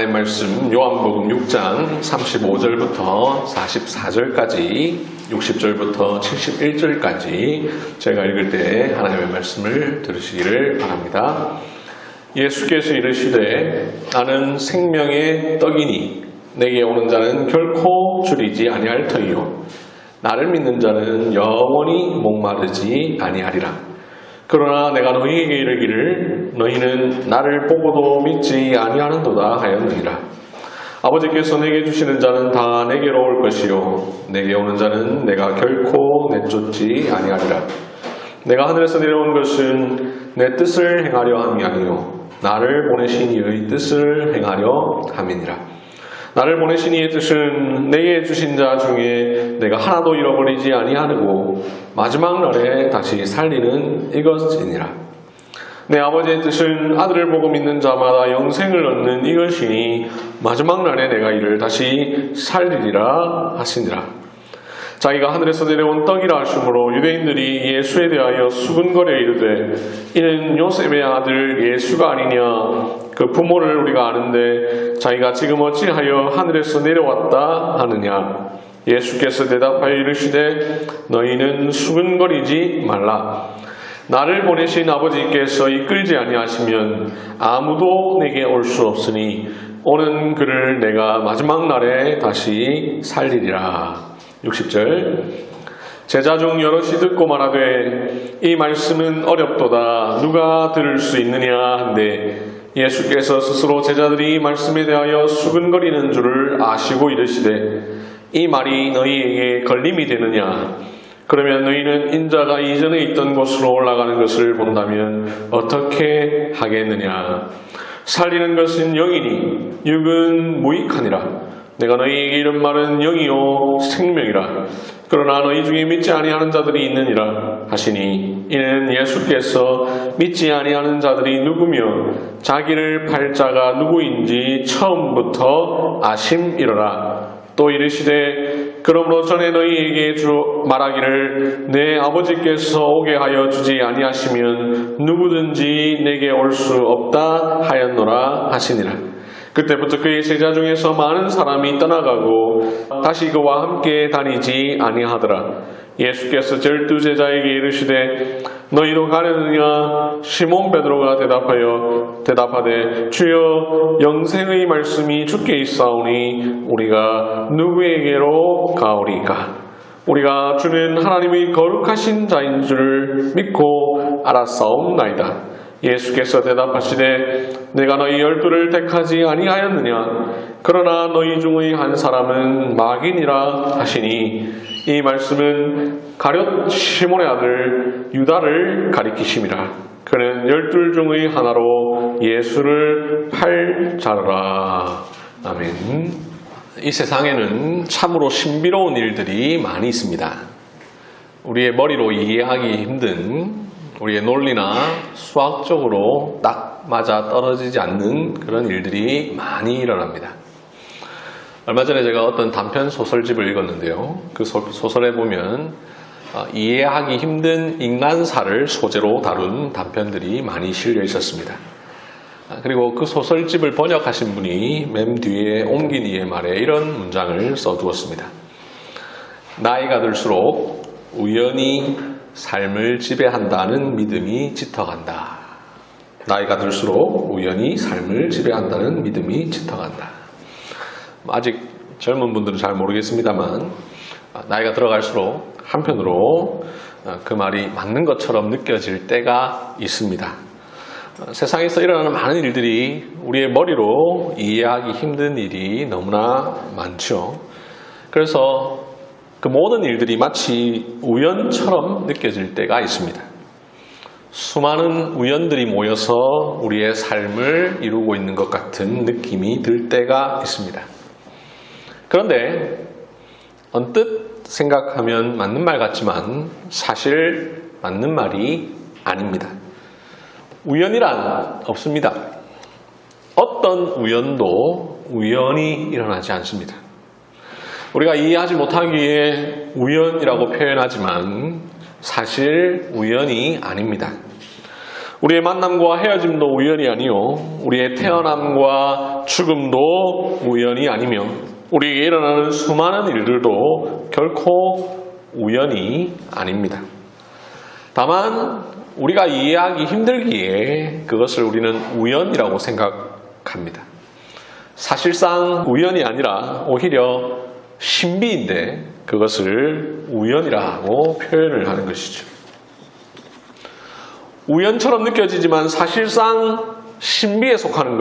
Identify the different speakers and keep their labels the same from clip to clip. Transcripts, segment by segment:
Speaker 1: 하나님의 말씀 요한복음 6장 35절부터 44절까지 60절부터 71절까지 제가 읽을 때 하나님의 말씀을 들으시기를 바랍니다. 예수께서 이르시되 나는 생명의 떡이니 내게 오는 자는 결코 줄이지 아니할 터이요 나를 믿는 자는 영원히 목마르지 아니하리라. 그러나 내가 너희에게 이르기를 너희는 나를 보고도 믿지 아니하는도다 하였느니라. 아버지께서 내게 주시는 자는 다 내게로 올 것이요 내게 오는 자는 내가 결코 내쫓지 아니하리라. 내가 하늘에서 내려온 것은 내 뜻을 행하려 함이 아니요 나를 보내신 이의 뜻을 행하려 함이니라. 나를 보내신 이의 뜻은 내게 주신 자 중에 내가 하나도 잃어버리지 아니하고 마지막 날에 다시 살리는 이것이니라. 내 아버지의 뜻은 아들을 보고 믿는 자마다 영생을 얻는 이것이니 마지막 날에 내가 이를 다시 살리리라 하시니라. 자기가 하늘에서 내려온 떡이라 하심으로 유대인들이 예수에 대하여 수군거려 이르되 이는 요셉의 아들 예수가 아니냐. 그 부모를 우리가 아는데 자기가 지금 어찌하여 하늘에서 내려왔다 하느냐. 예수께서 대답하여 이르시되 너희는 수군거리지 말라. 나를 보내신 아버지께서 이끌지 아니하시면 아무도 내게 올 수 없으니 오는 그를 내가 마지막 날에 다시 살리리라. 60절 제자 중 여럿이 듣고 말하되 이 말씀은 어렵도다 누가 들을 수 있느냐 한데 예수께서 스스로 제자들이 이 말씀에 대하여 수근거리는 줄을 아시고 이르시되 이 말이 너희에게 걸림이 되느냐. 그러면 너희는 인자가 이전에 있던 곳으로 올라가는 것을 본다면 어떻게 하겠느냐. 살리는 것은 영이니 육은 무익하니라. 내가 너희에게 이런 말은 영이요 생명이라. 그러나 너희 중에 믿지 아니하는 자들이 있느니라 하시니 이는 예수께서 믿지 아니하는 자들이 누구며 자기를 팔 자가 누구인지 처음부터 아심이로라. 또 이르시되 그러므로 전에 너희에게 말하기를 내 아버지께서 오게 하여 주지 아니하시면 누구든지 내게 올 수 없다 하였노라 하시니라. 그때부터 그의 제자 중에서 많은 사람이 떠나가고 다시 그와 함께 다니지 아니하더라. 예수께서 12 제자에게 이르시되 너희도 가려느냐. 시몬 베드로가 대답하되 주여 영생의 말씀이 주께 있사오니 우리가 누구에게로 가오리까. 우리가 주는 하나님의 거룩하신 자인 줄 믿고 알았사옵나이다. 예수께서 대답하시되 내가 너희 12를 택하지 아니하였느냐. 그러나 너희 중의 한 사람은 마귀니라 하시니 이 말씀은 가룟 시몬의 아들 유다를 가리키심이라. 그는 12 중의 하나로 예수를 팔 자라. 아멘. 이 세상에는 참으로 신비로운 일들이 많이 있습니다. 우리의 머리로 이해하기 힘든 우리의 논리나 수학적으로 딱 맞아 떨어지지 않는 그런 일들이 많이 일어납니다. 얼마 전에 제가 어떤 단편 소설집을 읽었는데요. 그 소설에 보면 이해하기 힘든 인간사를 소재로 다룬 단편들이 많이 실려 있었습니다. 그리고 그 소설집을 번역하신 분이 맨 뒤에 옮긴 이의 말에 이런 문장을 써두었습니다. 나이가 들수록 우연히 삶을 지배한다는 믿음이 짙어간다. 나이가 들수록 우연히 삶을 지배한다는 믿음이 짙어간다. 아직 젊은 분들은 잘 모르겠습니다만 나이가 들어갈수록 한편으로 그 말이 맞는 것처럼 느껴질 때가 있습니다. 세상에서 일어나는 많은 일들이 우리의 머리로 이해하기 힘든 일이 너무나 많죠. 그래서 그 모든 일들이 마치 우연처럼 느껴질 때가 있습니다. 수많은 우연들이 모여서 우리의 삶을 이루고 있는 것 같은 느낌이 들 때가 있습니다. 그런데 언뜻 생각하면 맞는 말 같지만 사실 맞는 말이 아닙니다. 우연이란 없습니다. 어떤 우연도 우연히 일어나지 않습니다. 우리가 이해하지 못하기에 우연이라고 표현하지만 사실 우연이 아닙니다. 우리의 만남과 헤어짐도 우연이 아니요 우리의 태어남과 죽음도 우연이 아니며 우리에게 일어나는 수많은 일들도 결코 우연이 아닙니다. 다만 우리가 이해하기 힘들기에 그것을 우리는 우연이라고 생각합니다. 사실상 우연이 아니라 오히려 신비인데 그것을 우연이라고 표현을 하는 것이죠. 우연처럼 느껴지지만 사실상 신비에 속하는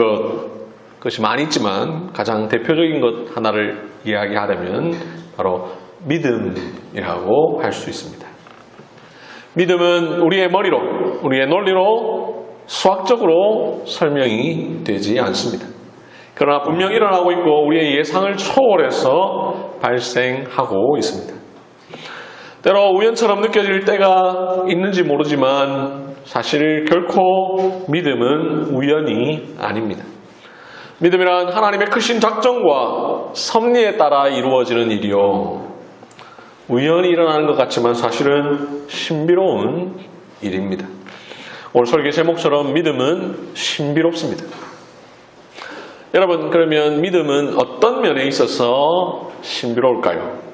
Speaker 1: 그것이 많이 있지만 가장 대표적인 것 하나를 이야기하려면 바로 믿음이라고 할 수 있습니다. 믿음은 우리의 머리로, 우리의 논리로 수학적으로 설명이 되지 않습니다. 그러나 분명 일어나고 있고 우리의 예상을 초월해서 발생하고 있습니다. 때로 우연처럼 느껴질 때가 있는지 모르지만 사실 결코 믿음은 우연이 아닙니다. 믿음이란 하나님의 크신 작정과 섭리에 따라 이루어지는 일이요. 우연히 일어나는 것 같지만 사실은 신비로운 일입니다. 오늘 설교 제목처럼 믿음은 신비롭습니다. 여러분, 그러면 믿음은 어떤 면에 있어서 신비로울까요?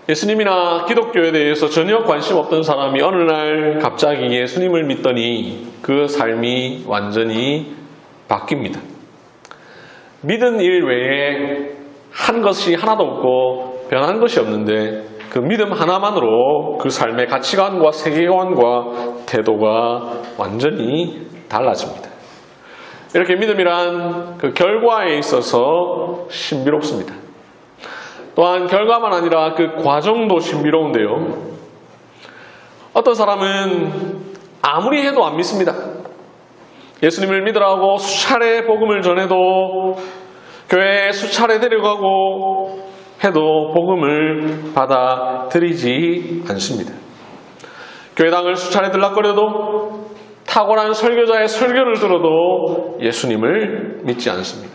Speaker 1: 예수님이나 기독교에 대해서 전혀 관심 없던 사람이 어느 날 갑자기 예수님을 믿더니 그 삶이 완전히 바뀝니다. 믿은 일 외에 한 것이 하나도 없고 변한 것이 없는데 그 믿음 하나만으로 그 삶의 가치관과 세계관과 태도가 완전히 달라집니다. 이렇게 믿음이란 그 결과에 있어서 신비롭습니다. 또한 결과만 아니라 그 과정도 신비로운데요. 어떤 사람은 아무리 해도 안 믿습니다. 예수님을 믿으라고 수차례 복음을 전해도 교회에 수차례 데려가고 해도 복음을 받아들이지 않습니다. 교회당을 수차례 들락거려도 탁월한 설교자의 설교를 들어도 예수님을 믿지 않습니다.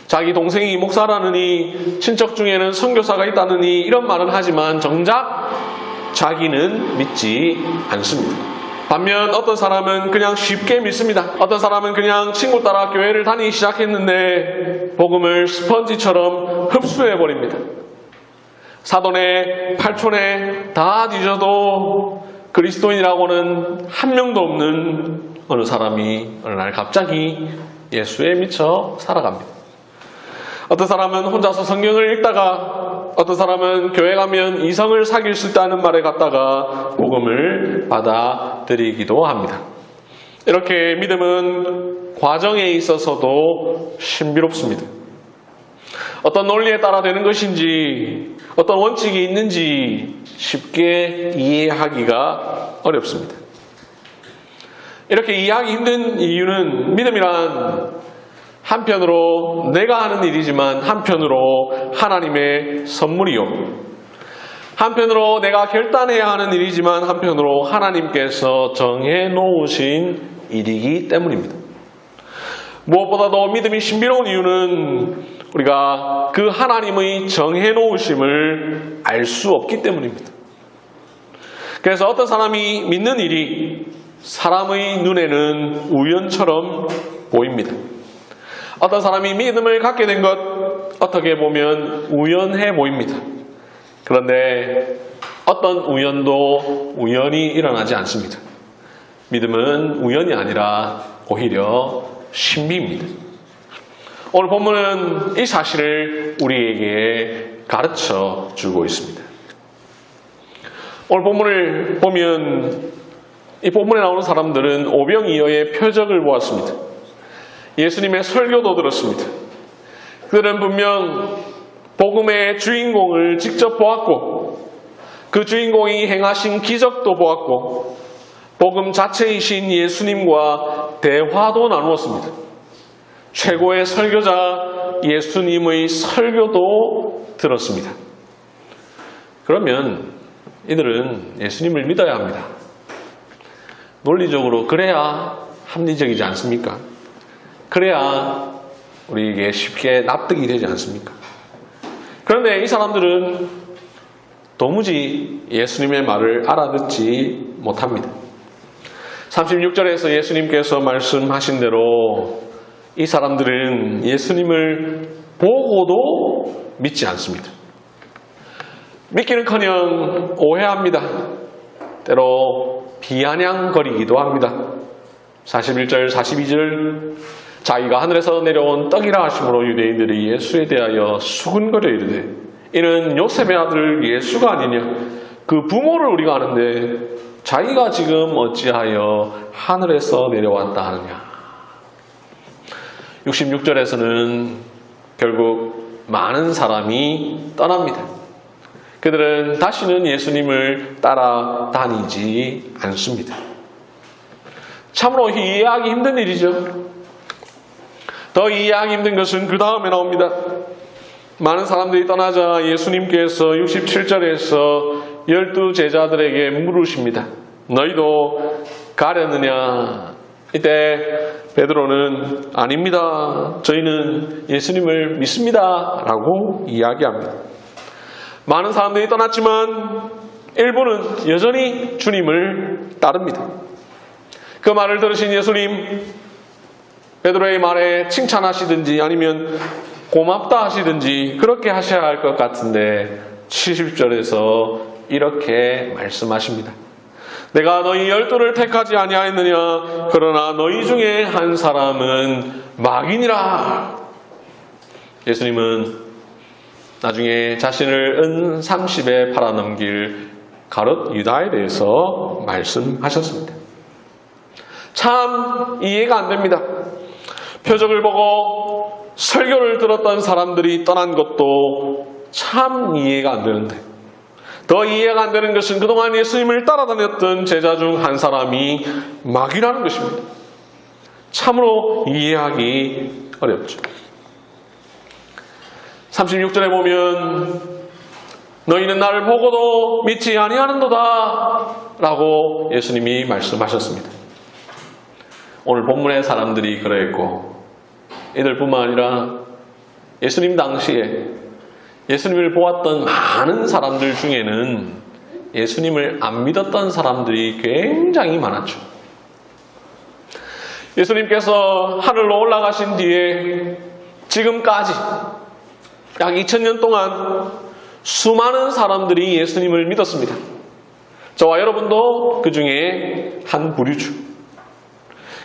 Speaker 1: 자기 동생이 목사라느니 친척 중에는 선교사가 있다느니 이런 말은 하지만 정작 자기는 믿지 않습니다. 반면 어떤 사람은 그냥 쉽게 믿습니다. 어떤 사람은 그냥 친구 따라 교회를 다니기 시작했는데 복음을 스펀지처럼 흡수해버립니다. 사돈에 팔촌에 다 뒤져도 그리스도인이라고는 한 명도 없는 어느 사람이 어느 날 갑자기 예수에 미쳐 살아갑니다. 어떤 사람은 혼자서 성경을 읽다가 어떤 사람은 교회 가면 이성을 사귈 수 있다는 말에 갔다가 복음을 받아들이기도 합니다. 이렇게 믿음은 과정에 있어서도 신비롭습니다. 어떤 논리에 따라 되는 것인지 어떤 원칙이 있는지 쉽게 이해하기가 어렵습니다. 이렇게 이해하기 힘든 이유는 믿음이란 한편으로 내가 하는 일이지만 한편으로 하나님의 선물이요. 한편으로 내가 결단해야 하는 일이지만 한편으로 하나님께서 정해놓으신 일이기 때문입니다. 무엇보다도 믿음이 신비로운 이유는 우리가 그 하나님의 정해놓으심을 알 수 없기 때문입니다. 그래서 어떤 사람이 믿는 일이 사람의 눈에는 우연처럼 보입니다. 어떤 사람이 믿음을 갖게 된 것 어떻게 보면 우연해 보입니다. 그런데 어떤 우연도 우연히 일어나지 않습니다. 믿음은 우연이 아니라 오히려 신비입니다. 오늘 본문은 이 사실을 우리에게 가르쳐 주고 있습니다. 오늘 본문을 보면 이 본문에 나오는 사람들은 오병이어의 표적을 보았습니다. 예수님의 설교도 들었습니다. 그들은 분명 복음의 주인공을 직접 보았고 그 주인공이 행하신 기적도 보았고 복음 자체이신 예수님과 대화도 나누었습니다. 최고의 설교자 예수님의 설교도 들었습니다. 그러면 이들은 예수님을 믿어야 합니다. 논리적으로 그래야 합리적이지 않습니까? 그래야 우리에게 쉽게 납득이 되지 않습니까? 그런데 이 사람들은 도무지 예수님의 말을 알아듣지 못합니다. 36절에서 예수님께서 말씀하신 대로 이 사람들은 예수님을 보고도 믿지 않습니다. 믿기는커녕 오해합니다. 때로 비아냥거리기도 합니다. 41절, 42절 자기가 하늘에서 내려온 떡이라 하심으로 유대인들이 예수에 대하여 수군거려 이르되 이는 요셉의 아들 예수가 아니냐. 그 부모를 우리가 아는데 자기가 지금 어찌하여 하늘에서 내려왔다 하느냐. 66절에서는 결국 많은 사람이 떠납니다. 그들은 다시는 예수님을 따라다니지 않습니다. 참으로 이해하기 힘든 일이죠. 더 이해하기 힘든 것은 그 다음에 나옵니다. 많은 사람들이 떠나자 예수님께서 67절에서 12 제자들에게 물으십니다. 너희도 가려느냐? 이때 베드로는 아닙니다. 저희는 예수님을 믿습니다. 라고 이야기합니다. 많은 사람들이 떠났지만 일부는 여전히 주님을 따릅니다. 그 말을 들으신 예수님, 베드로의 말에 칭찬하시든지 아니면 고맙다 하시든지 그렇게 하셔야 할 것 같은데 70절에서 이렇게 말씀하십니다. 내가 너희 12를 택하지 아니하였느냐? 그러나 너희 중에 한 사람은 마귀니라. 예수님은 나중에 자신을 은 30에 팔아넘길 가롯 유다에 대해서 말씀하셨습니다. 참 이해가 안 됩니다. 표적을 보고 설교를 들었던 사람들이 떠난 것도 참 이해가 안 되는데 더 이해가 안 되는 것은 그동안 예수님을 따라다녔던 제자 중 한 사람이 마귀라는 것입니다. 참으로 이해하기 어렵죠. 36절에 보면 너희는 나를 보고도 믿지 아니하는도다 라고 예수님이 말씀하셨습니다. 오늘 본문의 사람들이 그러했고 이들뿐만 아니라 예수님 당시에 예수님을 보았던 많은 사람들 중에는 예수님을 안 믿었던 사람들이 굉장히 많았죠. 예수님께서 하늘로 올라가신 뒤에 지금까지 약 2000년 동안 수많은 사람들이 예수님을 믿었습니다. 저와 여러분도 그 중에 한 부류죠.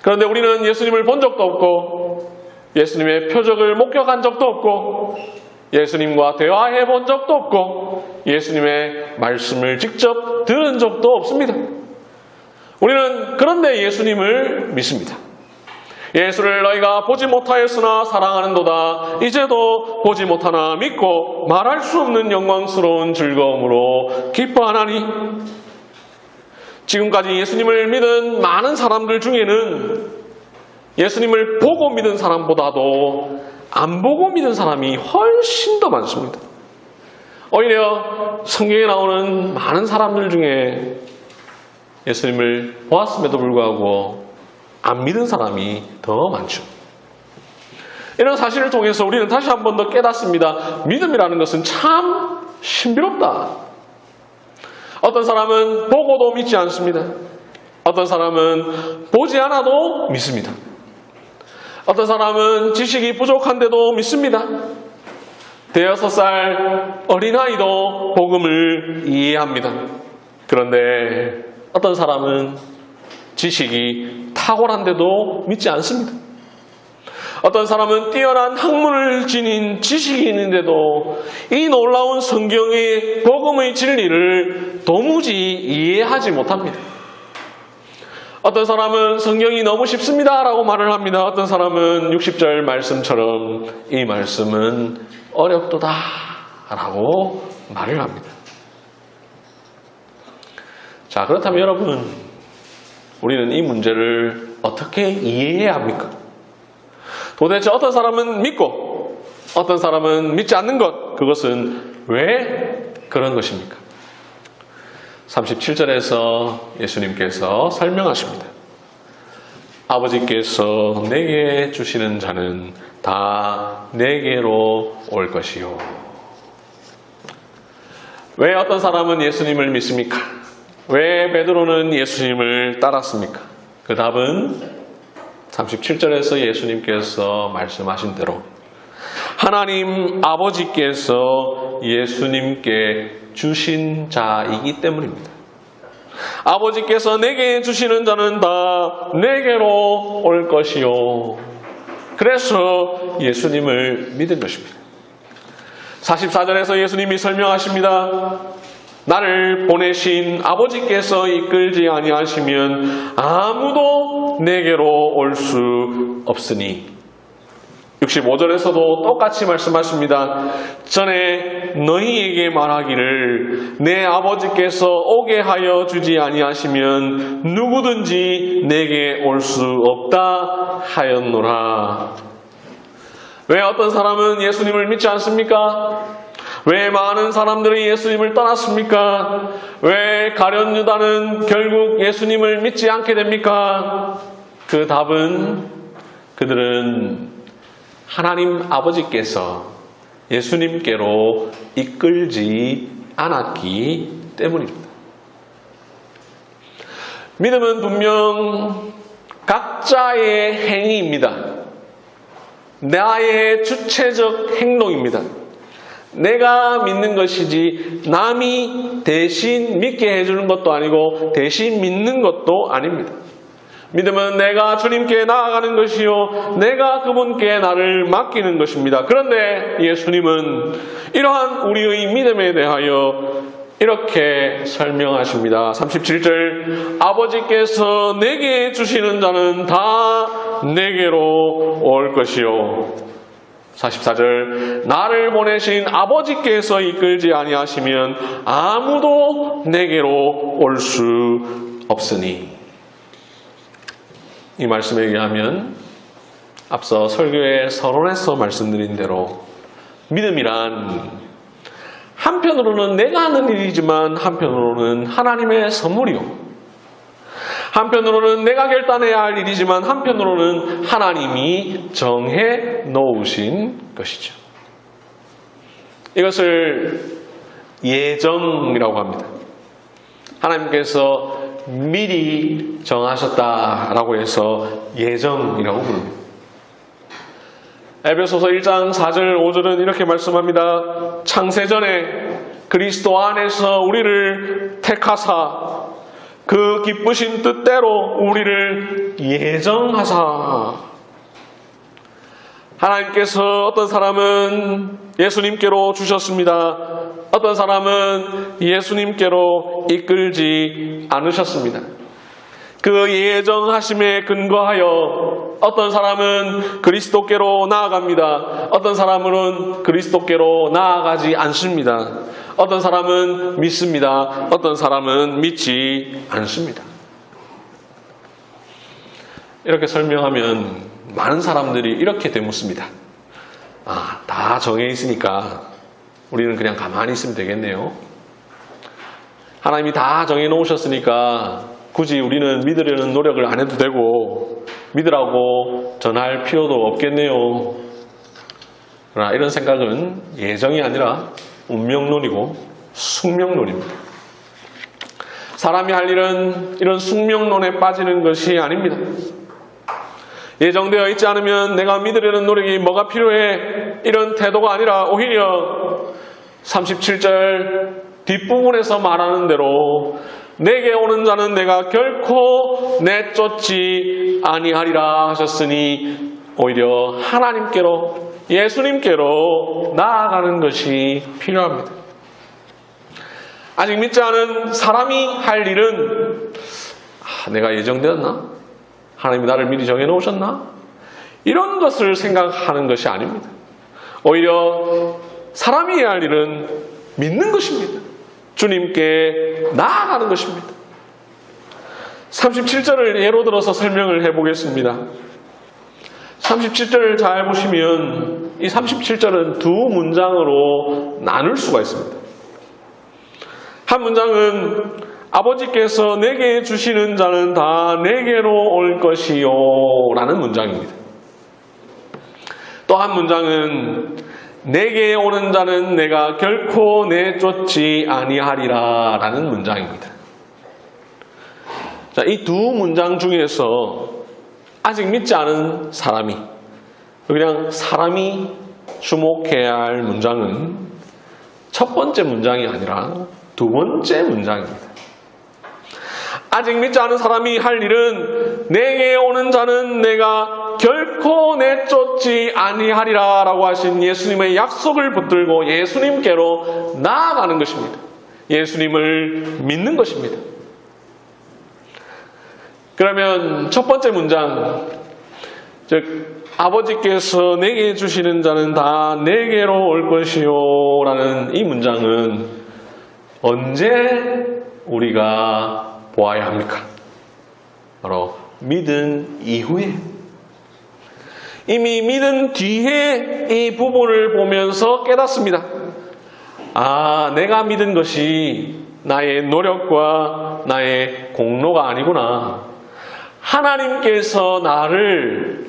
Speaker 1: 그런데 우리는 예수님을 본 적도 없고 예수님의 표적을 목격한 적도 없고 예수님과 대화해 본 적도 없고 예수님의 말씀을 직접 들은 적도 없습니다. 우리는 그런데 예수님을 믿습니다. 예수를 너희가 보지 못하였으나 사랑하는도다. 이제도 보지 못하나 믿고 말할 수 없는 영광스러운 즐거움으로 기뻐하나니. 지금까지 예수님을 믿은 많은 사람들 중에는 예수님을 보고 믿은 사람보다도 안 보고 믿은 사람이 훨씬 더 많습니다. 오히려 성경에 나오는 많은 사람들 중에 예수님을 보았음에도 불구하고 안 믿은 사람이 더 많죠. 이런 사실을 통해서 우리는 다시 한 번 더 깨닫습니다. 믿음이라는 것은 참 신비롭다. 어떤 사람은 보고도 믿지 않습니다. 어떤 사람은 보지 않아도 믿습니다. 어떤 사람은 지식이 부족한데도 믿습니다. 6살 어린아이도 복음을 이해합니다. 그런데 어떤 사람은 지식이 탁월한데도 믿지 않습니다. 어떤 사람은 뛰어난 학문을 지닌 지식이 있는데도 이 놀라운 성경의 복음의 진리를 도무지 이해하지 못합니다. 어떤 사람은 성경이 너무 쉽습니다 라고 말을 합니다. 어떤 사람은 60절 말씀처럼 이 말씀은 어렵도다 라고 말을 합니다. 자, 그렇다면 여러분, 우리는 이 문제를 어떻게 이해해야 합니까? 도대체 어떤 사람은 믿고 어떤 사람은 믿지 않는 것, 그것은 왜 그런 것입니까? 37절에서 예수님께서 설명하십니다. 아버지께서 내게 주시는 자는 다 내게로 올 것이요. 왜 어떤 사람은 예수님을 믿습니까? 왜 베드로는 예수님을 따랐습니까? 그 답은 37절에서 예수님께서 말씀하신 대로 하나님 아버지께서 예수님께 주신 자이기 때문입니다. 아버지께서 내게 주시는 자는 다 내게로 올 것이요. 그래서 예수님을 믿은 것입니다. 44절에서 예수님이 설명하십니다. 나를 보내신 아버지께서 이끌지 아니하시면 아무도 내게로 올 수 없으니. 65절에서도 똑같이 말씀하십니다. 전에 너희에게 말하기를 내 아버지께서 오게 하여 주지 아니하시면 누구든지 내게 올 수 없다 하였노라. 왜 어떤 사람은 예수님을 믿지 않습니까? 왜 많은 사람들이 예수님을 떠났습니까? 왜 가룟 유다는 결국 예수님을 믿지 않게 됩니까? 그 답은 그들은 하나님 아버지께서 예수님께로 이끌지 않았기 때문입니다. 믿음은 분명 각자의 행위입니다. 나의 주체적 행동입니다. 내가 믿는 것이지 남이 대신 믿게 해주는 것도 아니고 대신 믿는 것도 아닙니다. 믿음은 내가 주님께 나아가는 것이요 내가 그분께 나를 맡기는 것입니다. 그런데 예수님은 이러한 우리의 믿음에 대하여 이렇게 설명하십니다. 37절 아버지께서 내게 주시는 자는 다 내게로 올 것이요. 44절 나를 보내신 아버지께서 이끌지 아니하시면 아무도 내게로 올 수 없으니. 이 말씀에 의하면 앞서 설교의 서론에서 말씀드린 대로 믿음이란 한편으로는 내가 하는 일이지만 한편으로는 하나님의 선물이요. 한편으로는 내가 결단해야 할 일이지만 한편으로는 하나님이 정해 놓으신 것이죠. 이것을 예정이라고 합니다. 하나님께서 미리 정하셨다라고 해서 예정이라고 부릅니다. 에베소서 1장 4절 5절은 이렇게 말씀합니다. 창세전에 그리스도 안에서 우리를 택하사 그 기쁘신 뜻대로 우리를 예정하사. 하나님께서 어떤 사람은 예수님께로 주셨습니다. 어떤 사람은 예수님께로 이끌지 않으셨습니다. 그 예정하심에 근거하여 어떤 사람은 그리스도께로 나아갑니다. 어떤 사람은 그리스도께로 나아가지 않습니다. 어떤 사람은 믿습니다. 어떤 사람은 믿지 않습니다. 이렇게 설명하면 많은 사람들이 이렇게 되묻습니다. 다 정해 있으니까 우리는 그냥 가만히 있으면 되겠네요. 하나님이 다 정해 놓으셨으니까 굳이 우리는 믿으려는 노력을 안 해도 되고 믿으라고 전할 필요도 없겠네요. 그러나 이런 생각은 예정이 아니라 운명론이고 숙명론입니다. 사람이 할 일은 이런 숙명론에 빠지는 것이 아닙니다. 예정되어 있지 않으면 내가 믿으려는 노력이 뭐가 필요해? 이런 태도가 아니라 오히려 37절 뒷부분에서 말하는 대로 내게 오는 자는 내가 결코 내쫓지 아니하리라 하셨으니 오히려 하나님께로 예수님께로 나아가는 것이 필요합니다. 아직 믿지 않은 사람이 할 일은 내가 예정되었나? 하나님이 나를 미리 정해놓으셨나? 이런 것을 생각하는 것이 아닙니다. 오히려 사람이 해야 할 일은 믿는 것입니다. 주님께 나아가는 것입니다. 37절을 예로 들어서 설명을 해보겠습니다. 37절을 잘 보시면 이 37절은 두 문장으로 나눌 수가 있습니다. 한 문장은 아버지께서 내게 주시는 자는 다 내게로 올 것이요 라는 문장입니다. 또 한 문장은 내게 오는 자는 내가 결코 내쫓지 아니하리라 라는 문장입니다. 자, 이 두 문장 중에서 아직 믿지 않은 사람이, 그냥 사람이 주목해야 할 문장은 첫 번째 문장이 아니라 두 번째 문장입니다. 아직 믿지 않은 사람이 할 일은 내게 오는 자는 내가 결코 내쫓지 아니하리라 라고 하신 예수님의 약속을 붙들고 예수님께로 나아가는 것입니다. 예수님을 믿는 것입니다. 그러면 첫 번째 문장, 즉 아버지께서 내게 주시는 자는 다 내게로 올 것이요 라는 이 문장은 언제 우리가 보아야 합니까? 바로 믿은 이후에, 이미 믿은 뒤에 이 부분을 보면서 깨닫습니다. 아, 내가 믿은 것이 나의 노력과 나의 공로가 아니구나. 하나님께서 나를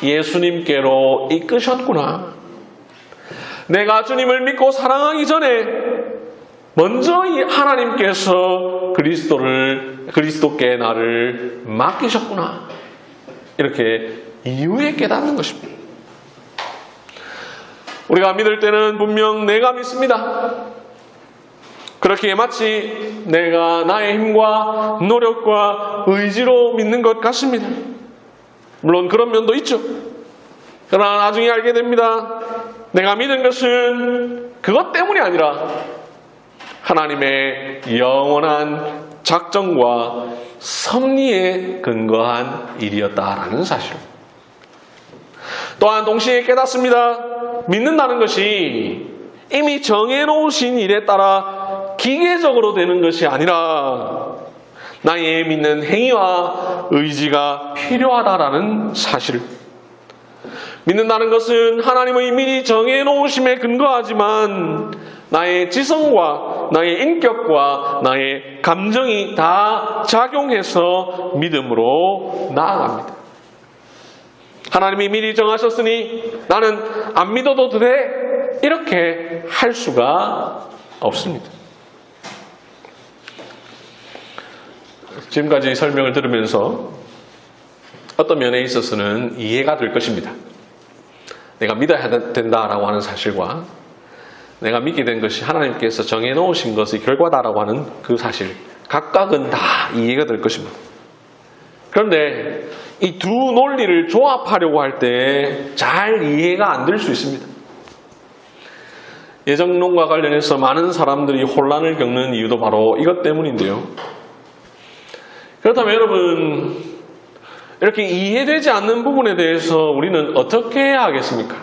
Speaker 1: 예수님께로 이끄셨구나. 내가 주님을 믿고 사랑하기 전에 먼저 이 하나님께서 그리스도께 나를 맡기셨구나. 이렇게 이후에 깨닫는 것입니다. 우리가 믿을 때는 분명 내가 믿습니다. 그렇게 마치 내가 나의 힘과 노력과 의지로 믿는 것 같습니다. 물론 그런 면도 있죠. 그러나 나중에 알게 됩니다. 내가 믿은 것은 그것 때문이 아니라 하나님의 영원한 작정과 섭리에 근거한 일이었다라는 사실. 또한 동시에 깨닫습니다. 믿는다는 것이 이미 정해놓으신 일에 따라 기계적으로 되는 것이 아니라 나의 믿는 행위와 의지가 필요하다라는 사실. 믿는다는 것은 하나님의 미리 정해놓으심에 근거하지만 나의 지성과 나의 인격과 나의 감정이 다 작용해서 믿음으로 나아갑니다. 하나님이 미리 정하셨으니 나는 안 믿어도 돼, 이렇게 할 수가 없습니다. 지금까지 설명을 들으면서 어떤 면에 있어서는 이해가 될 것입니다. 내가 믿어야 된다라고 하는 사실과 내가 믿게 된 것이 하나님께서 정해놓으신 것의 결과다라고 하는 그 사실, 각각은 다 이해가 될 것입니다. 그런데 이 두 논리를 조합하려고 할 때 잘 이해가 안 될 수 있습니다. 예정론과 관련해서 많은 사람들이 혼란을 겪는 이유도 바로 이것 때문인데요. 그렇다면 여러분, 이렇게 이해되지 않는 부분에 대해서 우리는 어떻게 해야 하겠습니까?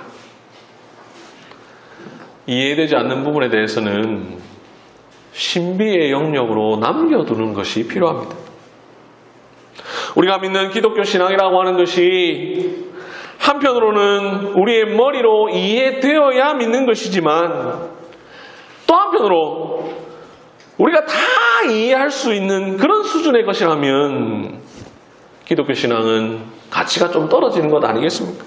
Speaker 1: 이해되지 않는 부분에 대해서는 신비의 영역으로 남겨두는 것이 필요합니다. 우리가 믿는 기독교 신앙이라고 하는 것이 한편으로는 우리의 머리로 이해되어야 믿는 것이지만 또 한편으로 우리가 다 이해할 수 있는 그런 수준의 것이라면 기독교 신앙은 가치가 좀 떨어지는 것 아니겠습니까?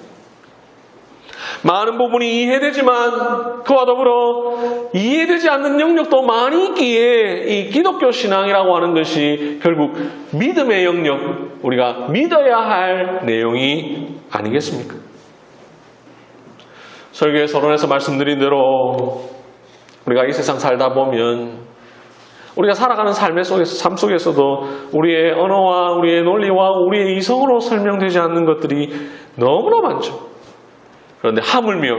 Speaker 1: 많은 부분이 이해되지만 그와 더불어 이해되지 않는 영역도 많이 있기에 이 기독교 신앙이라고 하는 것이 결국 믿음의 영역, 우리가 믿어야 할 내용이 아니겠습니까? 설교의 서론에서 말씀드린 대로 우리가 이 세상 살다 보면 우리가 살아가는 삶 속에서도 우리의 언어와 우리의 논리와 우리의 이성으로 설명되지 않는 것들이 너무나 많죠. 그런데 하물며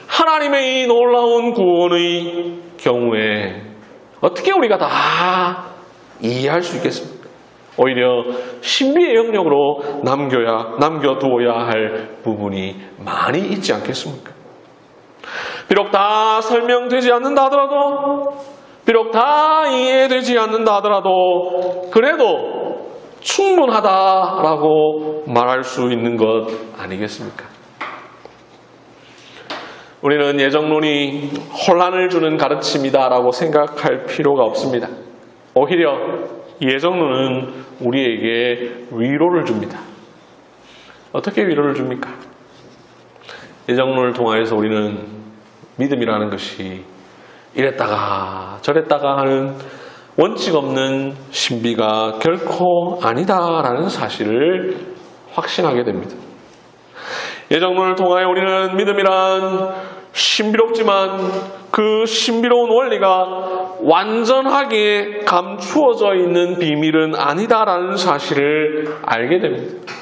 Speaker 1: 하나님의 이 놀라운 구원의 경우에 어떻게 우리가 다 이해할 수 있겠습니까? 오히려 신비의 영역으로 남겨두어야 할 부분이 많이 있지 않겠습니까? 비록 다 설명되지 않는다 하더라도, 비록 다 이해되지 않는다 하더라도 그래도 충분하다라고 말할 수 있는 것 아니겠습니까? 우리는 예정론이 혼란을 주는 가르침이다라고 생각할 필요가 없습니다. 오히려 예정론은 우리에게 위로를 줍니다. 어떻게 위로를 줍니까? 예정론을 통하여서 우리는 믿음이라는 것이 이랬다가 저랬다가 하는 원칙 없는 신비가 결코 아니다라는 사실을 확신하게 됩니다. 예정론을 통하여 우리는 믿음이란 신비롭지만 그 신비로운 원리가 완전하게 감추어져 있는 비밀은 아니다라는 사실을 알게 됩니다.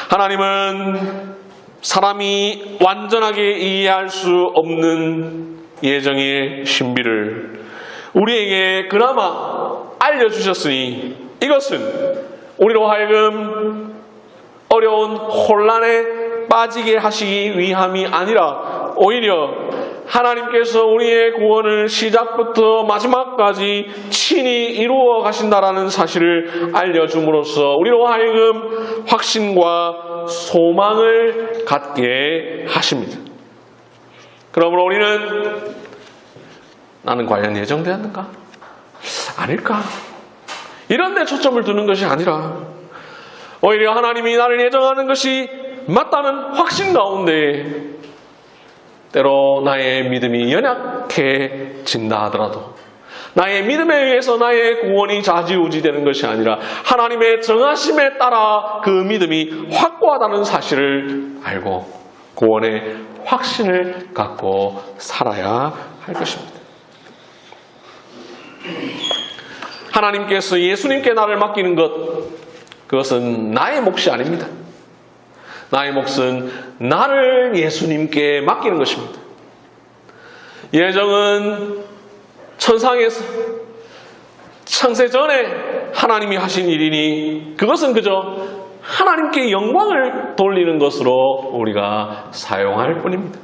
Speaker 1: 하나님은 사람이 완전하게 이해할 수 없는 예정의 신비를 우리에게 그나마 알려주셨으니 이것은 우리로 하여금 어려운 혼란에 빠지게 하시기 위함이 아니라 오히려 하나님께서 우리의 구원을 시작부터 마지막까지 친히 이루어 가신다라는 사실을 알려줌으로써 우리로 하여금 확신과 소망을 갖게 하십니다. 그러므로 우리는 나는 과연 예정되었는가? 아닐까? 이런 데 초점을 두는 것이 아니라 오히려 하나님이 나를 예정하는 것이 맞다는 확신 가운데 때로 나의 믿음이 연약해진다 하더라도 나의 믿음에 의해서 나의 구원이 좌지우지되는 것이 아니라 하나님의 정하심에 따라 그 믿음이 확고하다는 사실을 알고 구원의 확신을 갖고 살아야 할 것입니다. 하나님께서 예수님께 나를 맡기는 것, 그것은 나의 몫이 아닙니다. 나의 몫은 나를 예수님께 맡기는 것입니다. 예정은 천상에서 창세 전에 하나님이 하신 일이니 그것은 그저 하나님께 영광을 돌리는 것으로 우리가 사용할 뿐입니다.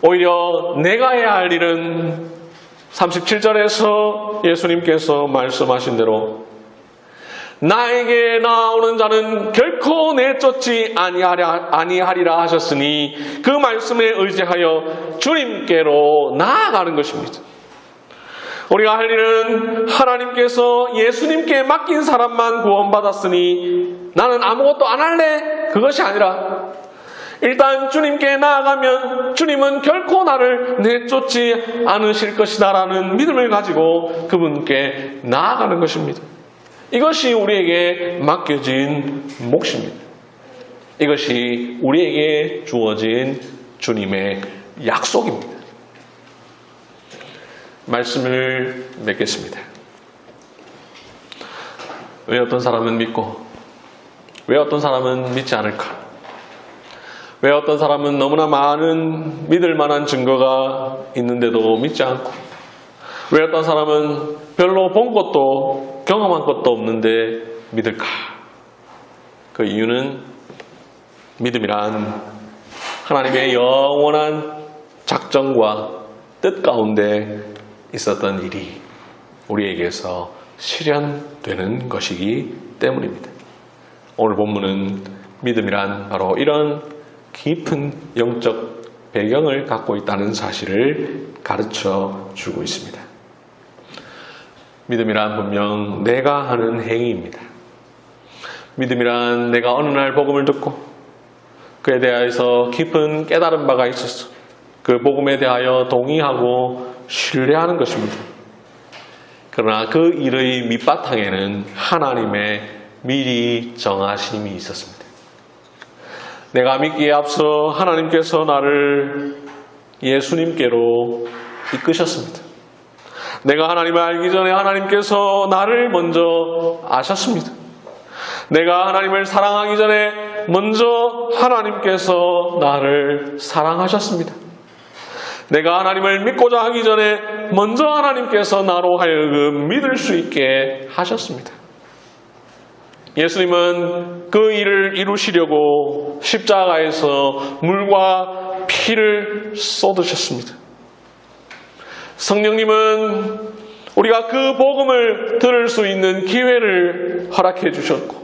Speaker 1: 오히려 내가 해야 할 일은 37절에서 예수님께서 말씀하신 대로 나에게 나오는 자는 결코 내쫓지 아니하리라 하셨으니 그 말씀에 의지하여 주님께로 나아가는 것입니다. 우리가 할 일은 하나님께서 예수님께 맡긴 사람만 구원받았으니 나는 아무것도 안 할래? 그것이 아니라 일단 주님께 나아가면 주님은 결코 나를 내쫓지 않으실 것이다라는 믿음을 가지고 그분께 나아가는 것입니다. 이것이 우리에게 맡겨진 몫입니다. 이것이 우리에게 주어진 주님의 약속입니다. 말씀을 맺겠습니다. 왜 어떤 사람은 믿고 왜 어떤 사람은 믿지 않을까? 왜 어떤 사람은 너무나 많은 믿을 만한 증거가 있는데도 믿지 않고 왜 어떤 사람은 별로 본 것도 경험한 것도 없는데 믿을까? 그 이유는 믿음이란 하나님의 영원한 작정과 뜻 가운데 있었던 일이 우리에게서 실현되는 것이기 때문입니다. 오늘 본문은 믿음이란 바로 이런 깊은 영적 배경을 갖고 있다는 사실을 가르쳐 주고 있습니다. 믿음이란 분명 내가 하는 행위입니다. 믿음이란 내가 어느 날 복음을 듣고 그에 대해서 깊은 깨달은 바가 있어서 그 복음에 대하여 동의하고 신뢰하는 것입니다. 그러나 그 일의 밑바탕에는 하나님의 미리 정하심이 있었습니다. 내가 믿기에 앞서 하나님께서 나를 예수님께로 이끄셨습니다. 내가 하나님을 알기 전에 하나님께서 나를 먼저 아셨습니다. 내가 하나님을 사랑하기 전에 먼저 하나님께서 나를 사랑하셨습니다. 내가 하나님을 믿고자 하기 전에 먼저 하나님께서 나로 하여금 믿을 수 있게 하셨습니다. 예수님은 그 일을 이루시려고 십자가에서 물과 피를 쏟으셨습니다. 성령님은 우리가 그 복음을 들을 수 있는 기회를 허락해 주셨고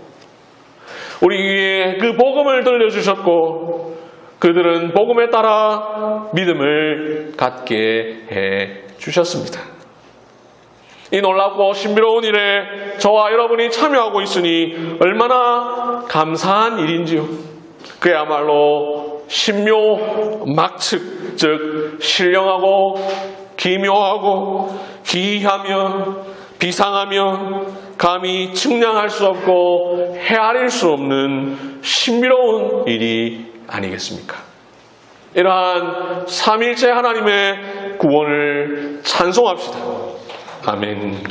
Speaker 1: 우리에게 그 복음을 들려주셨고 그들은 복음에 따라 믿음을 갖게 해 주셨습니다. 이 놀랍고 신비로운 일에 저와 여러분이 참여하고 있으니 얼마나 감사한 일인지요. 그야말로 신묘막측, 즉 신령하고 기묘하고 기이하며 비상하며 감히 측량할 수 없고 헤아릴 수 없는 신비로운 일이 아니겠습니까? 이러한 삼위일체 하나님의 구원을 찬송합시다. 아멘.